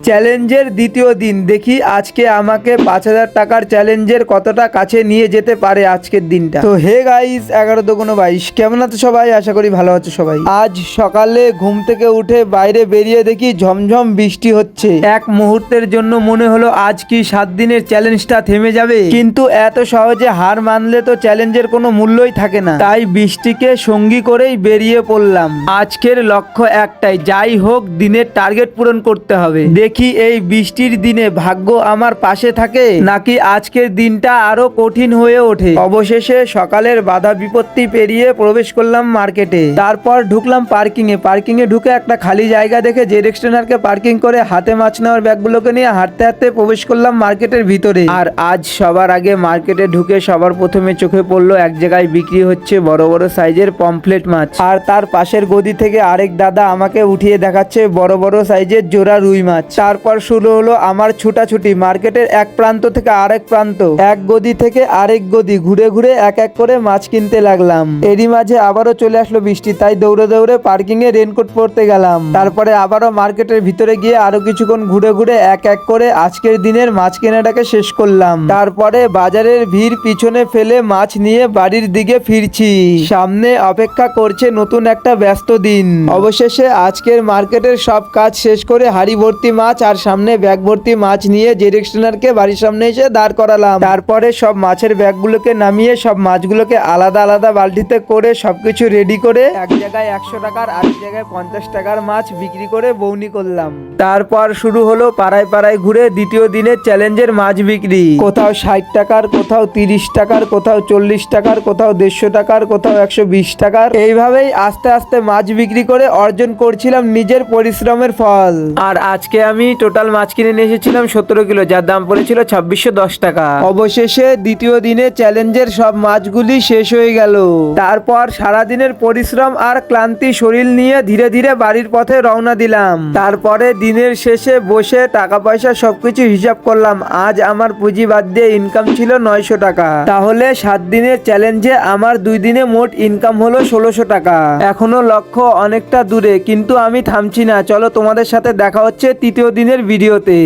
চ্যালেঞ্জের দ্বিতীয় দিন, দেখি আজকে আমাকে 5,000 টাকার চ্যালেঞ্জের কতটা কাছে নিয়ে যেতে পারে আজকের দিনটা। তো হে গাইস, 11×22 কেমন আছো সবাই? আশা করি ভালো আছো সবাই। আজ সকালে ঘুম থেকে উঠে বাইরে বেরিয়ে দেখি ঝমঝম বৃষ্টি হচ্ছে। এক মুহূর্তের জন্য মনে হলো আজ কি 7 দিনের চ্যালেঞ্জটা থেমে যাবে, কিন্তু এত সহজে হার মানলে তো চ্যালেঞ্জের কোনো মূল্যই থাকে না। তাই বৃষ্টিকে সঙ্গী করেই বেরিয়ে পড়লাম। আজকের লক্ষ্য একটাই, যাই হোক দিনের টার্গেট পূরণ করতে হবে। দেখি এই বৃষ্টির দিনে ভাগ্য আমার পাশে থাকে নাকি আজকের দিনটা আরো কঠিন হয়ে ওঠে। অবশেষে সকালের বাধা বিপত্তি পেরিয়ে প্রবেশ করলাম মার্কেটে। তারপর ঢুকলাম পার্কিং এ ঢুকে একটা খালি জায়গা দেখে জেড এক্সটেনারকে পার্কিং করে হাতে মাছ নেওয়ার ব্যাগগুলোকে নিয়ে হাঁটতে হাঁটতে প্রবেশ করলাম মার্কেটের ভিতরে। আর আজ সবার আগে মার্কেটে ঢুকে সবার প্রথমে চোখে পড়লো এক জায়গায় বিক্রি হচ্ছে বড় বড় সাইজের পমফ্লেট মাছ। আর তার পাশের গদি থেকে আরেক দাদা আমাকে উঠিয়ে দেখাচ্ছে বড় বড় সাইজের জোড়া রুই মাছ। তারপর শুরু হলো আমার ছুটাছুটি মার্কেটের এক প্রান্ত থেকে আরেক প্রান্ত, এক গদি থেকে আরেক গদি ঘুরে ঘুরে এক এক করে মাছ কিনতে লাগলাম। এরই মাঝে আবারও চলে আসলো বৃষ্টি, তাই দৌড়ে দৌড়ে পার্কিং এ রেনকোট পরতে গেলাম। তারপরে আবারও মার্কেটের ভিতরে গিয়ে আরো কিছুক্ষণ ঘুরে ঘুরে এক এক করে আজকের দিনের মাছ কেনাটাকে শেষ করলাম। তারপরে বাজারের ভিড় পিছনে ফেলে মাছ নিয়ে বাড়ির দিকে ফিরছি। সামনে অপেক্ষা করছে নতুন একটা ব্যস্ত দিন। অবশেষে আজকের মার্কেটের সব কাজ শেষ করে হাড়ি ভর্তি মাছ আর সামনে ব্যাগ ভর্তি মাছ নিয়ে জেড এক্সটেনারকে বাড়ির সামনে এসে দাঁড় করালাম। তারপরে সব মাছের ব্যাগগুলোকে নামিয়ে সব মাছগুলোকে আলাদা আলাদা বালতিতে করে সবকিছু রেডি করে এক জায়গায় 100 টাকার আর এক জায়গায় 50 টাকার মাছ বিক্রি করে বউনি করলাম। তারপর শুরু হলো পাড়ায় পাড়ায় ঘুরে দ্বিতীয় দিনের চ্যালেঞ্জের মাছ বিক্রি। কোথাও 60 টাকার, কোথাও 30 টাকার, কোথাও 40 টাকার, কোথাও 150 টাকার, কোথাও 120 টাকার। এইভাবেই আস্তে আস্তে মাছ বিক্রি করে অর্জন করছিলাম নিজের পরিশ্রমের ফল। আর আজকে আমি টোটাল মাছ কিনে নিয়ে এসেছিলাম 17 কিলো, যার দাম পড়েছিল 2610 টাকা। অবশেষে দ্বিতীয় দিনে চ্যালেঞ্জের সব মাছগুলি শেষ হয়ে গেল। তারপর সারাদিনের পরিশ্রম আর ক্লান্তি শরীর নিয়ে ধীরে ধীরে বাড়ির পথে রওনা দিলাম। তারপরে দিনের শেষে বসে টাকা পয়সা সবকিছু হিসাব করলাম। আজ আমার পুঁজি বাদ দিয়ে ইনকাম ছিল 900 টাকা। তাহলে 7 দিনের চ্যালেঞ্জে আমার 2 দিনে মোট ইনকাম হলো 1600 টাকা। এখনো লক্ষ্য অনেকটা দূরে, কিন্তু আমি থামছি না। চলো তোমাদের সাথে দেখা হচ্ছে তৃতীয় দিনের ভিডিওতে।